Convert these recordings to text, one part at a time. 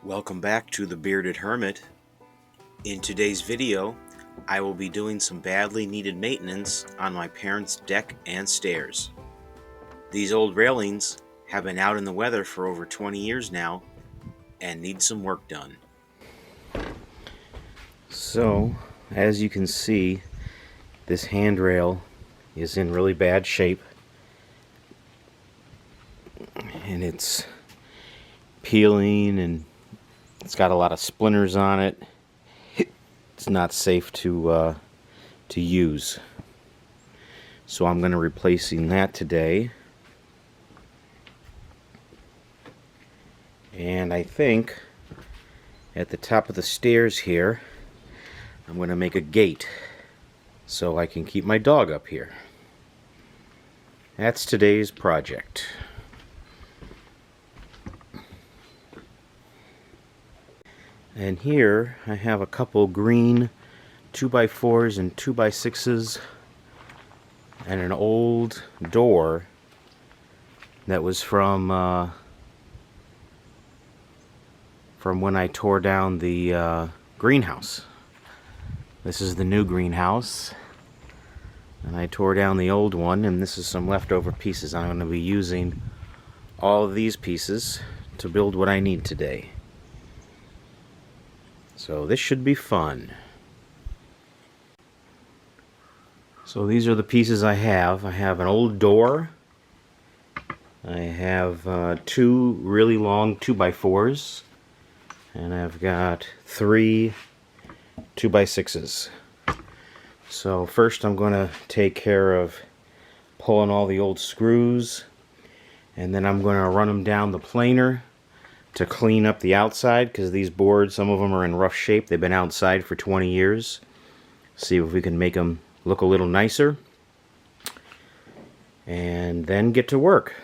Welcome back to the Bearded Hermit. In today's video, I will be doing some badly needed maintenance on my parents' deck and stairs. These old railings have been out in the weather for over 20 years now and need some work done. So, as you can see, this handrail is in really bad shape and it's peeling and it's got a lot of splinters on it. It's not safe to use. So I'm going to be replacing that today. And I think at the top of the stairs here, I'm going to make a gate so I can keep my dog up here. That's today's project. And here I have a couple green 2x4s and 2x6s and an old door that was from when I tore down the greenhouse. This is the new greenhouse, and I tore down the old one, and this is some leftover pieces. I'm going to be using all of these pieces to build what I need today. So this should be fun. So these are the pieces I have. I have an old door. I have two really long 2x4s. And I've got three 2x6s. So first I'm going to take care of pulling all the old screws. And then I'm going to run them down the planer to clean up the outside, because these boards, some of them are in rough shape. They've been outside for 20 years. See if we can make them look a little nicer. And then get to work.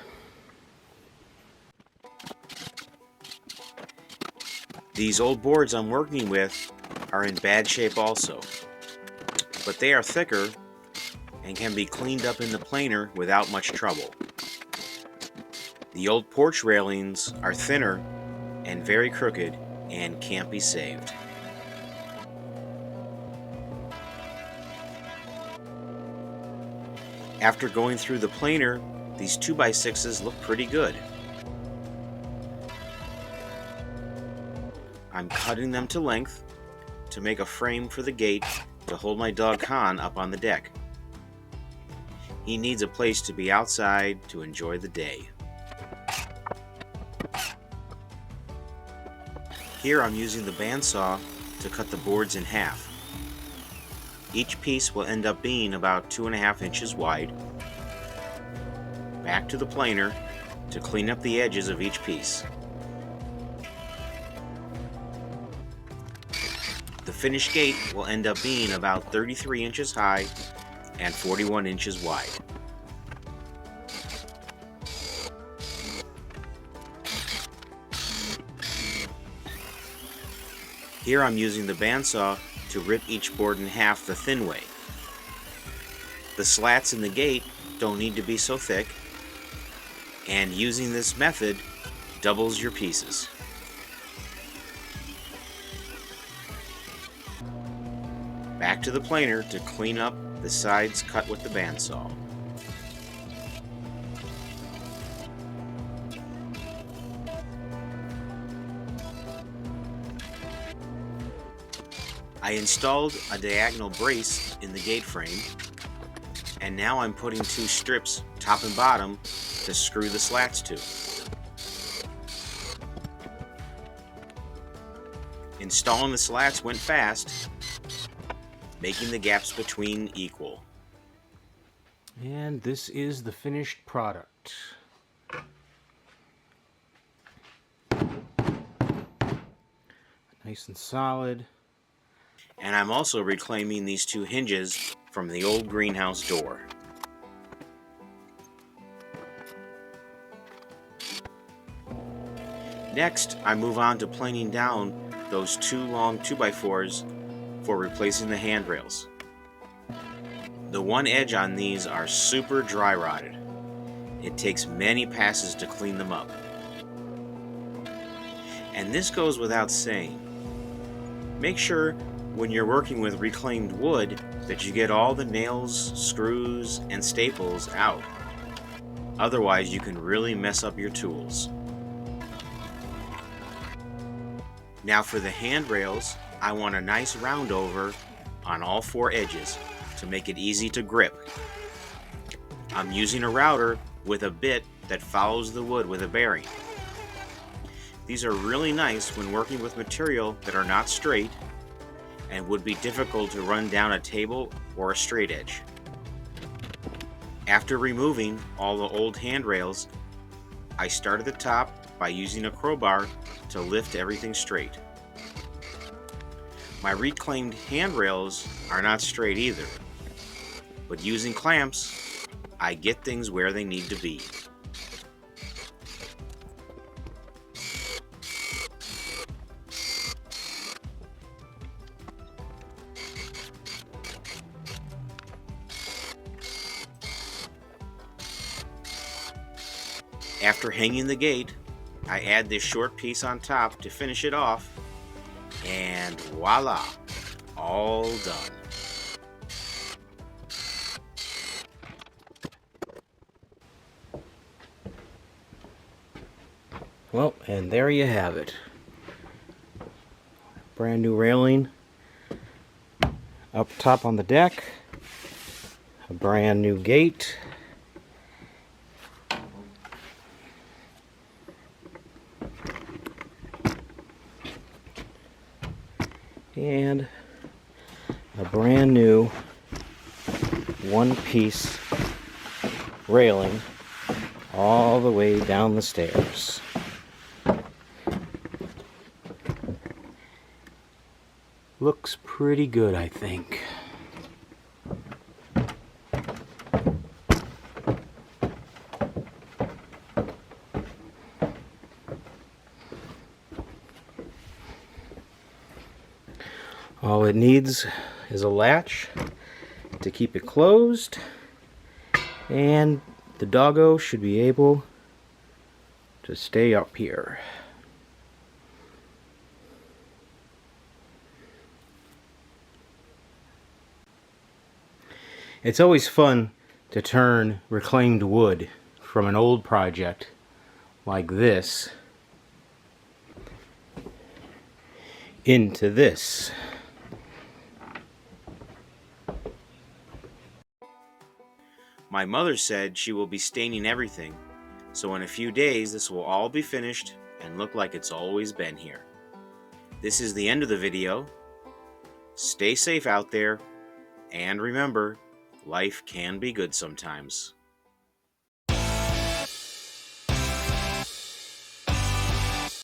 These old boards I'm working with are in bad shape also, but they are thicker and can be cleaned up in the planer without much trouble. The old porch railings are thinner and very crooked and can't be saved. After going through the planer, these 2x6s look pretty good. I'm cutting them to length to make a frame for the gate to hold my dog Khan up on the deck. He needs a place to be outside to enjoy the day. Here I'm using the bandsaw to cut the boards in half. Each piece will end up being about 2.5 inches wide. Back to the planer to clean up the edges of each piece. The finished gate will end up being about 33 inches high and 41 inches wide. Here I'm using the bandsaw to rip each board in half the thin way. The slats in the gate don't need to be so thick, and using this method doubles your pieces. Back to the planer to clean up the sides cut with the bandsaw. I installed a diagonal brace in the gate frame, and now I'm putting two strips, top and bottom, to screw the slats to. Installing the slats went fast, making the gaps between equal. And this is the finished product. Nice and solid. And I'm also reclaiming these two hinges from the old greenhouse door. Next, I move on to planing down those two long 2x4s for replacing the handrails. The one edge on these are super dry rotted. It takes many passes to clean them up. And this goes without saying. Make sure when you're working with reclaimed wood that you get all the nails, screws, and staples out. Otherwise, you can really mess up your tools. Now for the handrails, I want a nice round over on all 4 edges to make it easy to grip. I'm using a router with a bit that follows the wood with a bearing. These are really nice when working with material that are not straight and would be difficult to run down a table or a straight edge. After removing all the old handrails, I start at the top by using a crowbar to lift everything straight. My reclaimed handrails are not straight either, but using clamps, I get things where they need to be. After hanging the gate, I add this short piece on top to finish it off, and voila, all done. Well, and there you have it. Brand new railing up top on the deck, a brand new gate, and a brand new one-piece railing all the way down the stairs. Looks pretty good, I think. All it needs is a latch to keep it closed, and the doggo should be able to stay up here. It's always fun to turn reclaimed wood from an old project like this into this. My mother said she will be staining everything, so in a few days this will all be finished and look like it's always been here. This is the end of the video. Stay safe out there, and remember, life can be good sometimes.